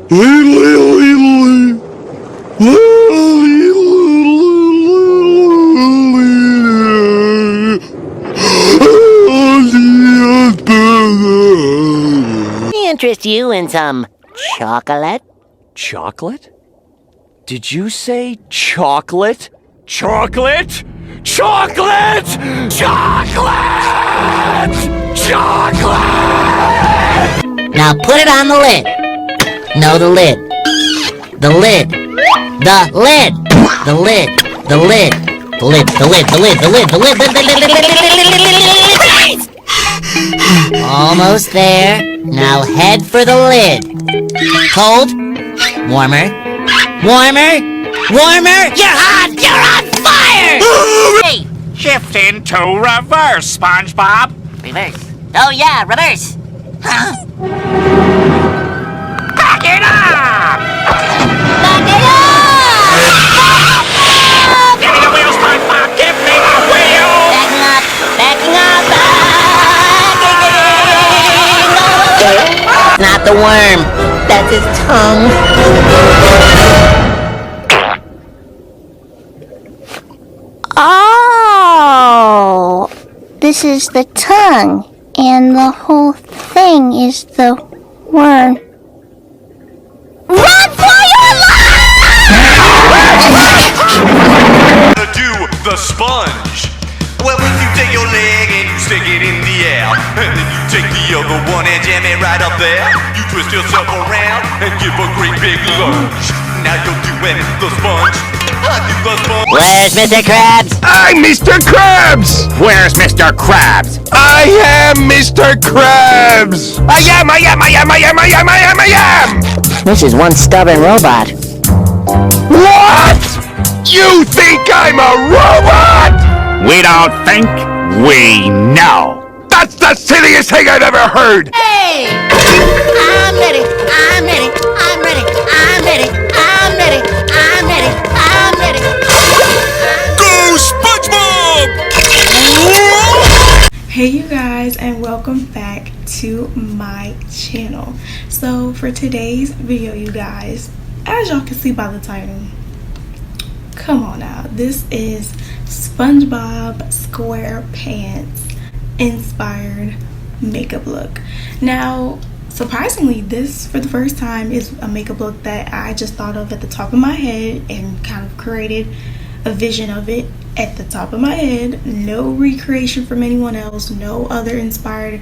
Interest you in some chocolate? Chocolate? Did you say chocolate? Chocolate? Chocolate! Chocolate! Chocolate! Now put it on the lid. No, the lid. The lid. The lid. The lid. The lid. The lid. The lid. The lid. The lid. The lid. Almost there. Now head for the lid. Cold. Warmer. Warmer. Warmer. You're hot. You're on fire. Hey. Shift into reverse, SpongeBob. Reverse. Oh yeah, reverse. Huh? Back it up! Back it up! Give me the wheel, SpongeBob! Give me the wheel! Backing up! Backing up! Not the worm. That's his tongue. Oh, this is the tongue, and the whole thing is the worm. Run for your life! Do the sponge. Well, if you take your leg and you stick it in the air, and then you take the other one and jam it right up there, you twist yourself around and give a great big lunge. Now you're doing the sponge. I do the sponge. Where's Mr. Krabs? I'm Mr. Krabs! Where's Mr. Krabs? I am Mr. Krabs! I am! This is one stubborn robot. What? You think I'm a robot? We don't think, we know. That's the silliest thing I've ever heard! Hey! I'm ready! I'm ready! I'm ready! I'm ready! I'm ready! I'm ready! I'm ready! Go SpongeBob! Hey you guys, and welcome back to my channel. So for today's video, you guys, as y'all can see by the title, come on now, this is SpongeBob SquarePants inspired makeup look. Now surprisingly, this for the first time is a makeup look that I just thought of at the top of my head and kind of created a vision of it at the top of my head. No recreation from anyone else, no other inspired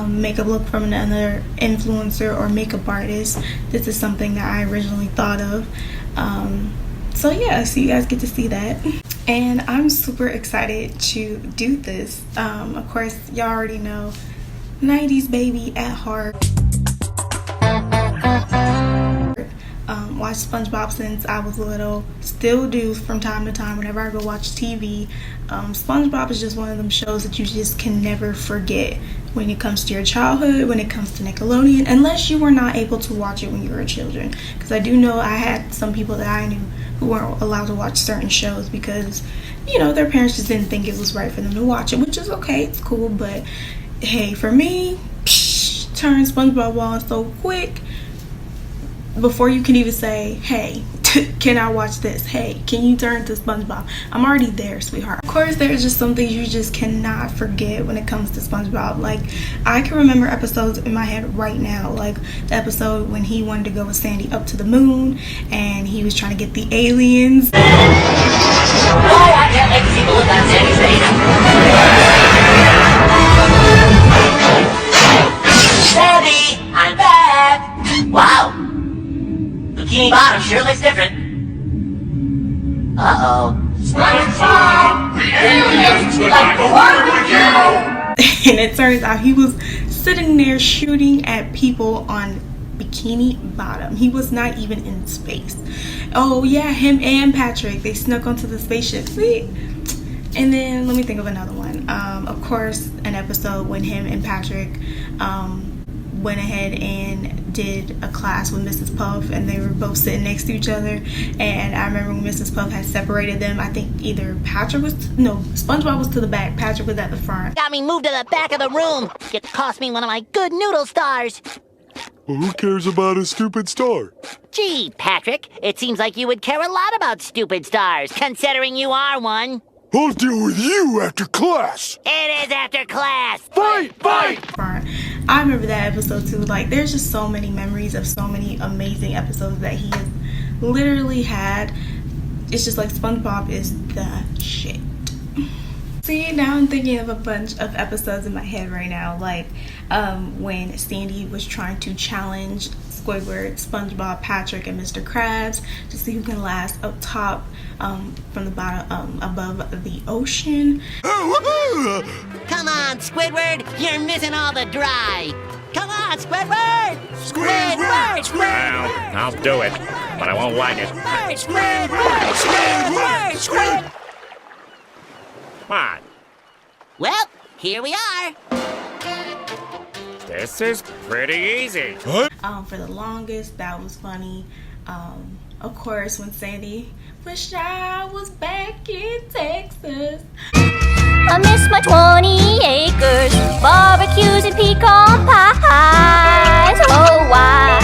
makeup look from another influencer or makeup artist. This is something that I originally thought of. So yeah, so you guys get to see that, and I'm super excited to do this. Of course, y'all already know, 90s baby at heart. Watched SpongeBob since I was little, still do from time to time whenever I go watch TV. SpongeBob is just one of them shows that you just can never forget when it comes to your childhood, when it comes to Nickelodeon, unless you were not able to watch it when you were children. Because I do know I had some people that I knew who weren't allowed to watch certain shows because, you know, their parents just didn't think it was right for them to watch it, which is okay, it's cool. But hey, for me, turn SpongeBob on so quick. Before you can even say, hey, can I watch this? Hey, can you turn to SpongeBob? I'm already there, sweetheart. Of course, there's just some things you just cannot forget when it comes to SpongeBob. Like, I can remember episodes in my head right now, like the episode when he wanted to go with Sandy up to the moon and he was trying to get the aliens. Oh, I can't wait to see the look on Sandy's face. Sandy, I'm back. Wow. Bikini Bottom sure looks different. Uh-oh. SpongeBob, the aliens would like to work with you! And it turns out he was sitting there shooting at people on Bikini Bottom. He was not even in space. Oh yeah, him and Patrick, they snuck onto the spaceship. See? And then let me think of another one. Of course, an episode when him and Patrick went ahead and did a class with Mrs. Puff, and they were both sitting next to each other. And I remember when Mrs. Puff had separated them, I think either SpongeBob was to the back, Patrick was at the front. Got me moved to the back of the room. It cost me one of my good noodle stars. Well, who cares about a stupid star? Gee, Patrick, it seems like you would care a lot about stupid stars, considering you are one. I'll deal with you after class. It is after class. Fight! I remember that episode too. Like, there's just so many memories of so many amazing episodes that he has literally had. It's just like SpongeBob is the shit. See, now I'm thinking of a bunch of episodes in my head right now, like when Sandy was trying to challenge Squidward, SpongeBob, Patrick, and Mr. Krabs to see who can last up top from the bottom above the ocean. Come on, Squidward, you're missing all the dry. Come on, Squidward! Squidward! Well, I'll do it, but I won't like it. Squidward! What? Well, here we are. This is pretty easy. For the longest, that was funny. Of course, when Sandy, wish I was back in Texas. I miss my 20 acres, barbecues and pecan pies. Oh, why?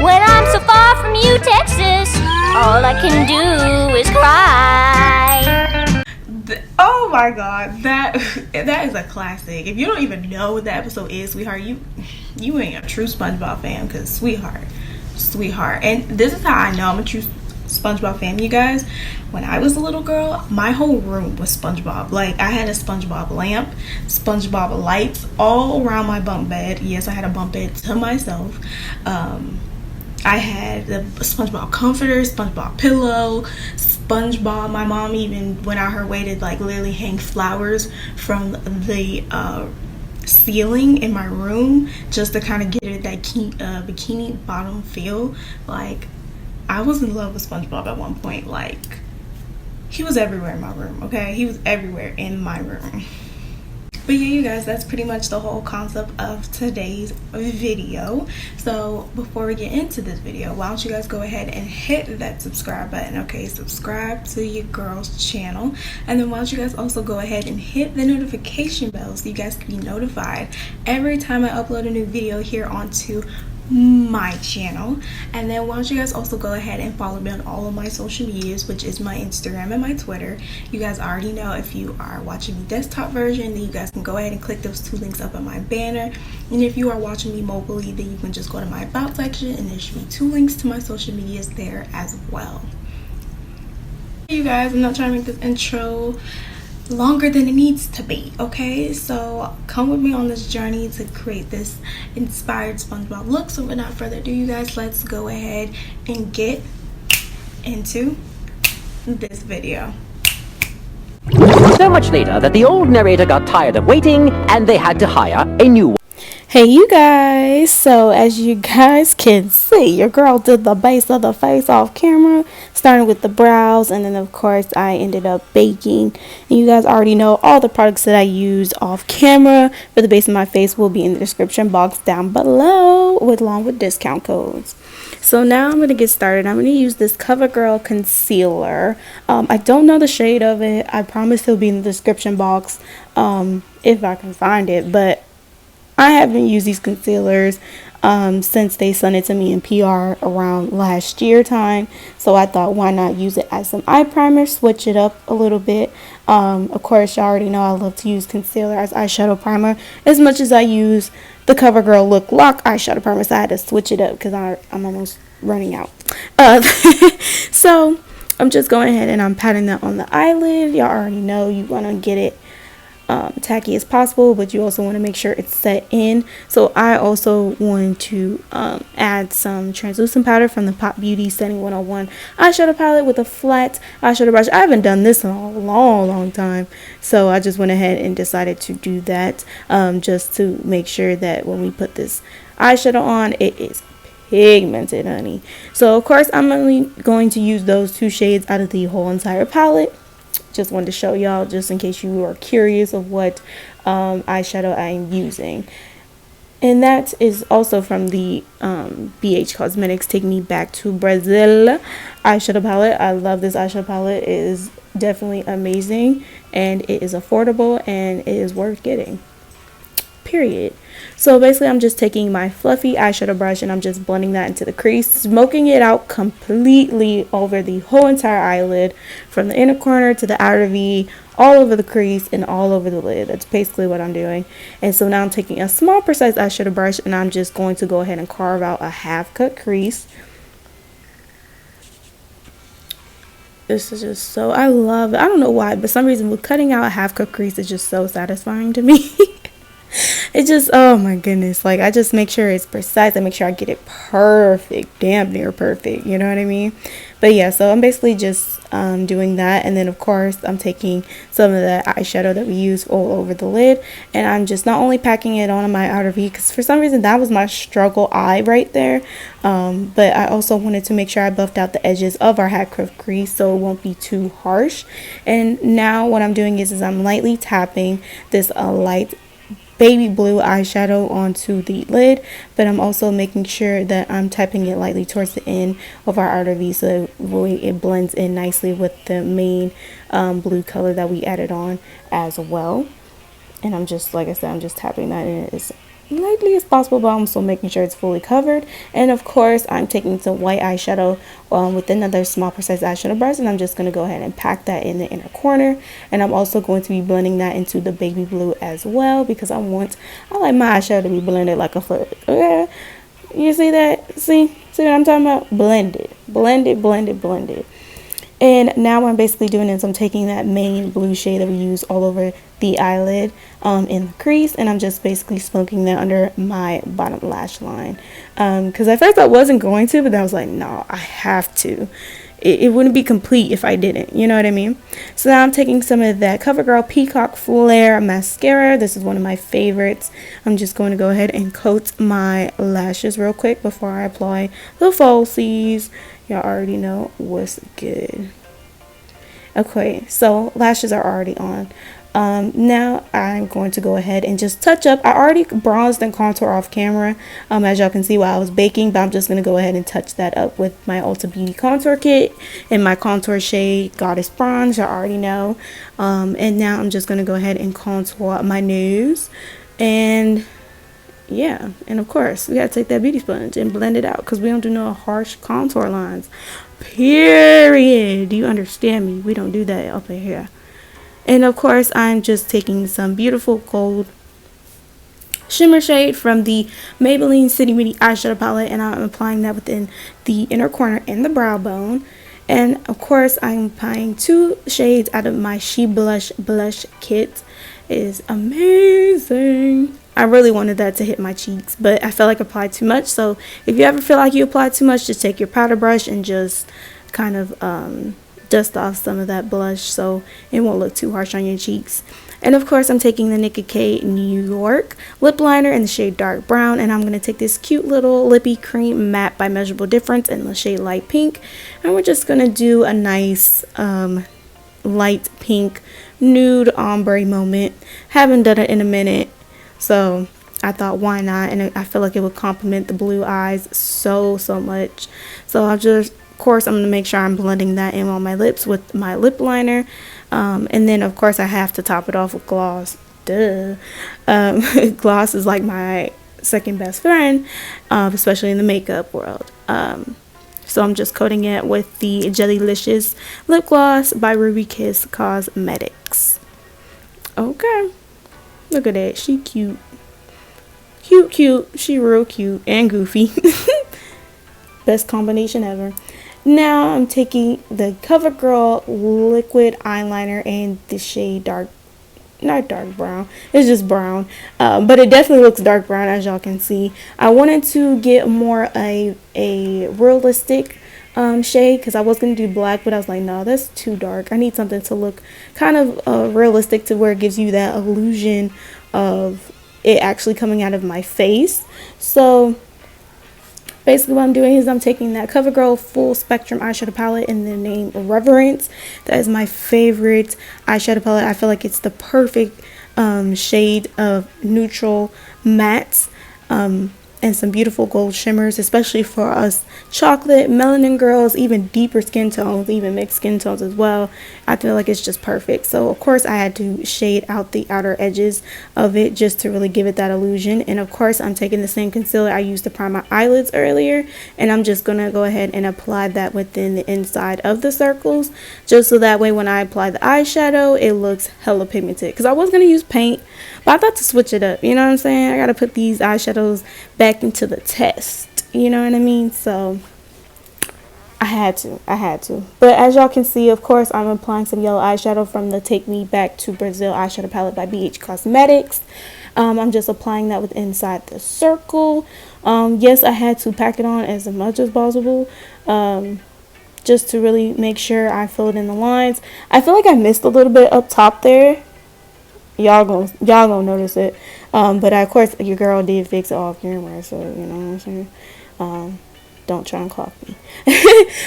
When I'm so far from you, Texas, all I can do is cry. Oh my god, that is a classic. If you don't even know what that episode is, sweetheart, you ain't a true SpongeBob fan, because sweetheart. And this is how I know I'm a true SpongeBob fan, you guys. When I was a little girl, my whole room was SpongeBob. Like, I had a SpongeBob lamp, SpongeBob lights all around my bunk bed. Yes, I had a bunk bed to myself. I had the SpongeBob comforter, SpongeBob pillow, SpongeBob. My mom even went out her way to like literally hang flowers from the ceiling in my room just to kind of get it that bikini bottom feel. Like, I was in love with SpongeBob at one point. Like, he was everywhere in my room, okay? He was everywhere in my room. But yeah, you guys, that's pretty much the whole concept of today's video. So before we get into this video, why don't you guys go ahead and hit that subscribe button, okay? Subscribe to your girl's channel. And then why don't you guys also go ahead and hit the notification bell so you guys can be notified every time I upload a new video here onto my channel. And then why don't you guys also go ahead and follow me on all of my social medias, which is my Instagram and my Twitter. You guys already know, if you are watching the desktop version, then you guys can go ahead and click those two links up on my banner. And if you are watching me mobilely, then you can just go to my about section and there should be two links to my social medias there as well. You guys, I'm not trying to make this intro longer than it needs to be, okay? So come with me on this journey to create this inspired SpongeBob look. So without further ado, you guys, let's go ahead and get into this video. So much later that the old narrator got tired of waiting and they had to hire a new one. Hey you guys, so as you guys can see, your girl did the base of the face off camera, starting with the brows, and then of course I ended up baking. And you guys already know all the products that I use off camera for the base of my face will be in the description box down below, along with discount codes. So now I'm going to get started. I'm going to use this CoverGirl concealer. I don't know the shade of it. I promise it'll be in the description box if I can find it, but I haven't used these concealers since they sent it to me in PR around last year time. So I thought, why not use it as some eye primer, switch it up a little bit. Of course, you already know I love to use concealer as eyeshadow primer as much as I use the CoverGirl Look Lock eyeshadow primer. So I had to switch it up because I'm almost running out. So I'm just going ahead and I'm patting that on the eyelid. Y'all already know you want to get it tacky as possible, but you also want to make sure it's set in. So I also want to add some translucent powder from the Pop Beauty Setting 101 eyeshadow palette with a flat eyeshadow brush. I haven't done this in a long time, so I just went ahead and decided to do that just to make sure that when we put this eyeshadow on, it is pigmented, honey. So of course I'm only going to use those two shades out of the whole entire palette. Just wanted to show y'all, just in case you are curious of what eyeshadow I'm using. And that is also from the Bhcosmetics Take Me Back to Brazil eyeshadow palette. I love this eyeshadow palette. It is definitely amazing, and it is affordable, and it is worth getting. period. So basically I'm just taking my fluffy eyeshadow brush and I'm just blending that into the crease, smoking it out completely over the whole entire eyelid, from the inner corner to the outer V, all over the crease and all over the lid. That's basically what I'm doing. And so now I'm taking a small precise eyeshadow brush and I'm just going to go ahead and carve out a half cut crease. This is just so, I love it. I don't know why, but for some reason with cutting out a half cut crease is just so satisfying to me. It just, oh my goodness, like I just make sure it's precise. I make sure I get it perfect, damn near perfect, you know what I mean? But yeah, so I'm basically just doing that, and then of course I'm taking some of the eyeshadow that we use all over the lid, and I'm just not only packing it on my outer V, because for some reason that was my struggle eye right there, but I also wanted to make sure I buffed out the edges of our half cut crease so it won't be too harsh. And now what I'm doing is I'm lightly tapping this light baby blue eyeshadow onto the lid, but I'm also making sure that I'm tapping it lightly towards the end of our outer V so that it blends in nicely with the main blue color that we added on as well. And I'm just, like I said, I'm just tapping that in as lightly as possible, but I'm also making sure it's fully covered. And of course I'm taking some white eyeshadow with another small precise eyeshadow brush, and I'm just going to go ahead and pack that in the inner corner. And I'm also going to be blending that into the baby blue as well, because I like my eyeshadow to be blended like a foot. Okay, you see that? See what I'm talking about? Blended. And now what I'm basically doing is I'm taking that main blue shade that we use all over the eyelid in the crease, and I'm just basically smoking that under my bottom lash line, because at first I wasn't going to, but I was like, no, I have to. It wouldn't be complete if I didn't, you know what I mean? So now I'm taking some of that Covergirl Peacock Flare mascara. This is one of my favorites. I'm just going to go ahead and coat my lashes real quick before I apply the falsies. Y'all already know what's good. Okay, so lashes are already on. Now I'm going to go ahead and just touch up. I already bronzed and contour off camera, as y'all can see while I was baking, but I'm just going to go ahead and touch that up with my Ulta Beauty contour kit in my contour shade Goddess Bronze, y'all already know. And now I'm just going to go ahead and contour my nose, and yeah, and of course we gotta take that beauty sponge and blend it out, because we don't do no harsh contour lines, period. Do you understand me? We don't do that up in here. And of course I'm just taking some beautiful gold shimmer shade from the Maybelline City Mini Eyeshadow Palette, and I'm applying that within the inner corner and the brow bone. And of course I'm applying 2 shades out of my She Blush kit. It is amazing. I really wanted that to hit my cheeks, but I felt like I applied too much. So if you ever feel like you applied too much, just take your powder brush and just kind of dust off some of that blush so it won't look too harsh on your cheeks. And of course I'm taking the Nicka K New York lip liner in the shade dark brown, and I'm going to take this cute little lippy cream matte by Measurable Difference in the shade light pink, and we're just going to do a nice light pink nude ombre moment. Haven't done it in a minute, so I thought why not, and I feel like it would complement the blue eyes so much. So I'll just, of course I'm going to make sure I'm blending that in on my lips with my lip liner, and then of course I have to top it off with gloss. Duh. Gloss is like my second best friend, especially in the makeup world. So I'm just coating it with the Jellylicious lip gloss by Ruby Kiss Cosmetics. Okay, look at that, she cute. She real cute and goofy. Best combination ever. Now I'm taking the Covergirl liquid eyeliner in the shade not dark brown, it's just brown, but it definitely looks dark brown, as y'all can see. I wanted to get more a realistic shade, because I was going to do black, but I was like, no, that's too dark. I need something to look kind of realistic, to where it gives you that illusion of it actually coming out of my face. So basically what I'm doing is I'm taking that Covergirl full spectrum eyeshadow palette in the name Reverence. That is my favorite eyeshadow palette. I feel like it's the perfect shade of neutral mattes. and some beautiful gold shimmers, especially for us chocolate melanin girls, even deeper skin tones, even mixed skin tones as well. I feel like it's just perfect. So of course I had to shade out the outer edges of it just to really give it that illusion. And of course I'm taking the same concealer I used to prime my eyelids earlier, and I'm just gonna go ahead and apply that within the inside of the circles, just so that way when I apply the eyeshadow it looks hella pigmented. Because I was gonna use paint, but I thought to switch it up, you know what I'm saying? I gotta put these eyeshadows back into the test, you know what I mean? So I had to. But as y'all can see, of course, I'm applying some yellow eyeshadow from the Take Me Back to Brazil Eyeshadow Palette by Bhcosmetics. I'm just applying that with inside the circle. Yes, I had to pack it on as much as possible, just to really make sure I filled in the lines. I feel like I missed a little bit up top there. Y'all gonna notice it. But of course your girl did fix it off camera, so you know what I'm saying. Don't try and clock me.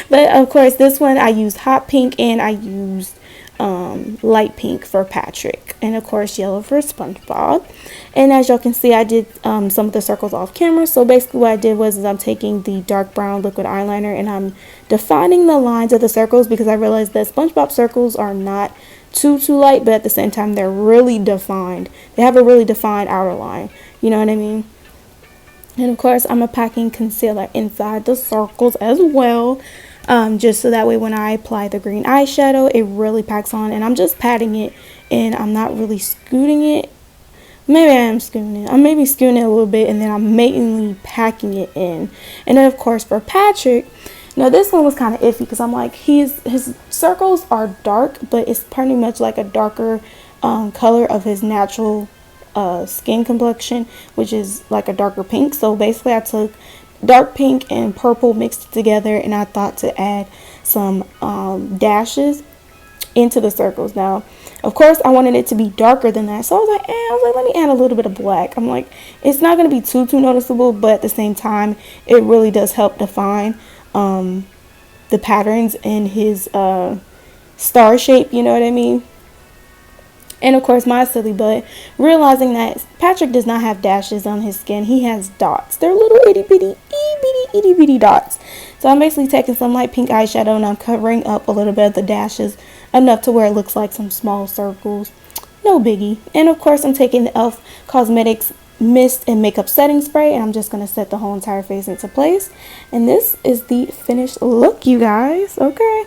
But of course this one I used hot pink, and I used light pink for Patrick, and of course yellow for SpongeBob. And as y'all can see, I did some of the circles off camera. So basically what I did was I'm taking the dark brown liquid eyeliner and I'm defining the lines of the circles, because I realized that SpongeBob circles are not too light, but at the same time they're really defined. They have a really defined outer line, you know what I mean? And of course I'm packing concealer inside the circles as well, just so that way when I apply the green eyeshadow it really packs on. And I'm just patting it, and I'm not really scooting it. Maybe I am scooting it. I'm maybe scooting it a little bit, and then I'm mainly packing it in. And then of course for Patrick, now this one was kind of iffy, because I'm like, his circles are dark, but it's pretty much like a darker color of his natural skin complexion, which is like a darker pink. So basically I took dark pink and purple, mixed it together, and I thought to add some dashes into the circles. Now of course I wanted it to be darker than that, so I was like, let me add a little bit of black. I'm like, it's not going to be too noticeable, but at the same time it really does help define the patterns in his star shape, you know what I mean? And of course my silly butt, realizing that Patrick does not have dashes on his skin, he has dots. They're little itty bitty dots. So I'm basically taking some light pink eyeshadow and I'm covering up a little bit of the dashes, enough to where it looks like some small circles. No biggie. And of course I'm taking the Elf Cosmetics mist and makeup setting spray, and I'm just going to set the whole entire face into place. And this is the finished look, you guys. Okay,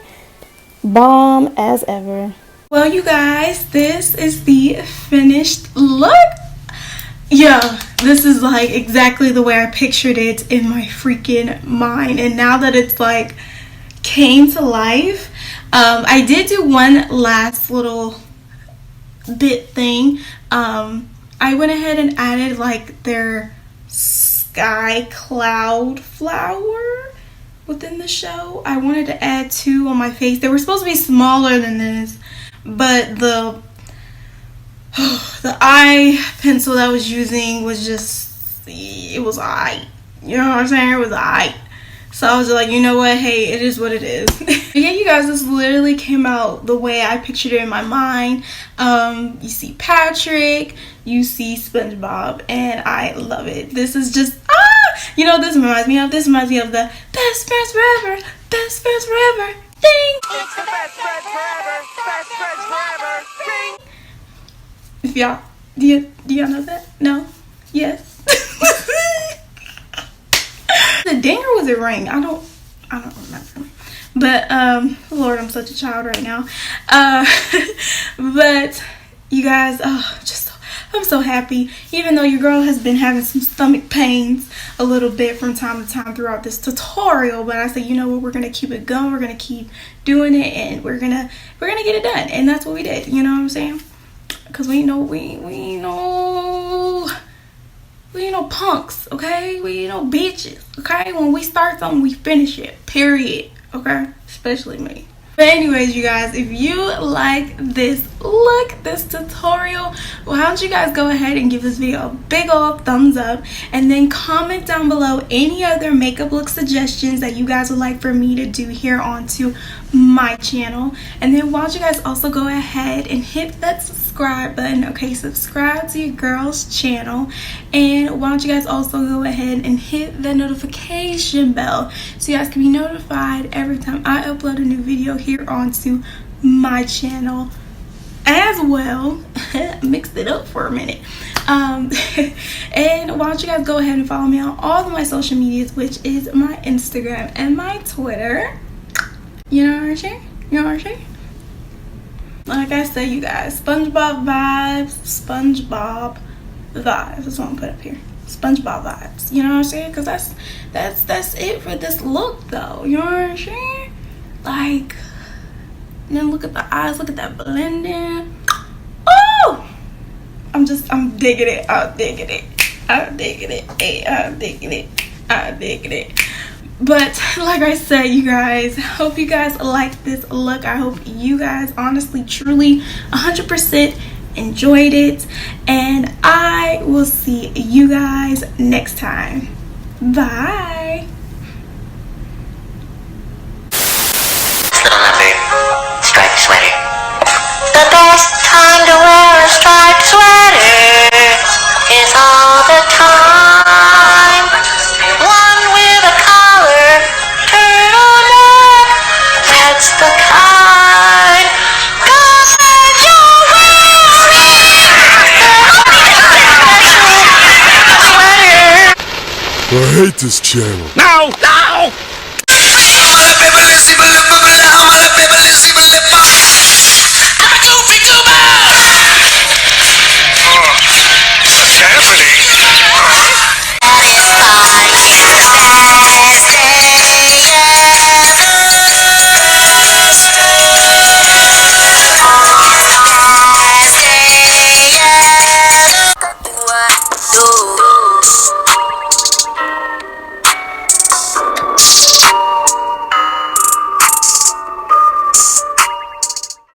bomb as ever. Well, you guys, this is the finished look. Yeah, this is like exactly the way I pictured it in my freaking mind, and now that it's like came to life, I did do one last little bit thing. I went ahead and added like their sky cloud flower within the show. I wanted to add two on my face. They were supposed to be smaller than this, but the eye pencil that I was using was just, it was alright. You know what I'm saying? It was alright. So I was like, you know what? Hey, it is what it is. Yeah, you guys, this literally came out the way I pictured it in my mind. You see Patrick, you see SpongeBob, and I love it. This is just, you know, this reminds me of the best friends forever thing. It's the best friends forever thing. If y'all, do y'all know that? No? Yes? The dinger was a ring. I don't remember. But Lord, I'm such a child right now. But you guys, I'm so happy. Even though your girl has been having some stomach pains a little bit from time to time throughout this tutorial, but I said, you know what, we're gonna keep it going. We're gonna keep doing it, and we're gonna get it done. And that's what we did. You know what I'm saying? Because we ain't no punks, okay? We ain't no bitches, okay? When we start something, we finish it, period, okay? Especially me. But anyways, you guys, if you like this look, this tutorial, why don't you guys go ahead and give this video a big old thumbs up, and then comment down below any other makeup look suggestions that you guys would like for me to do here onto my channel. And then why don't you guys also go ahead and hit that subscribe subscribe button. Okay, subscribe to your girl's channel, and why don't you guys also go ahead and hit the notification bell so you guys can be notified every time I upload a new video here onto my channel as well. Mixed it up for a minute. And why don't you guys go ahead and follow me on all of my social medias, which is my Instagram and my Twitter. You know what I'm saying? You know what I'm saying? Like I said, you guys, SpongeBob vibes, SpongeBob vibes. That's what I'm gonna put up here. SpongeBob vibes. You know what I'm saying? Because that's it for this look, though. You know what I'm saying? Like, then look at the eyes. Look at that blending. Oh, I'm digging it. I'm digging it. I'm digging it. Hey, I'm digging it. I'm digging it. But like I said, you guys, I hope you guys like this look. I hope you guys honestly, truly, 100% enjoyed it. And I will see you guys next time. Bye. Little number, striped sweater. The best time to wear a striped sweater is all the time. One with a collar, turtleneck, that's the kind. 'Cause when you're wearing a sweater. I hate this channel. No! No!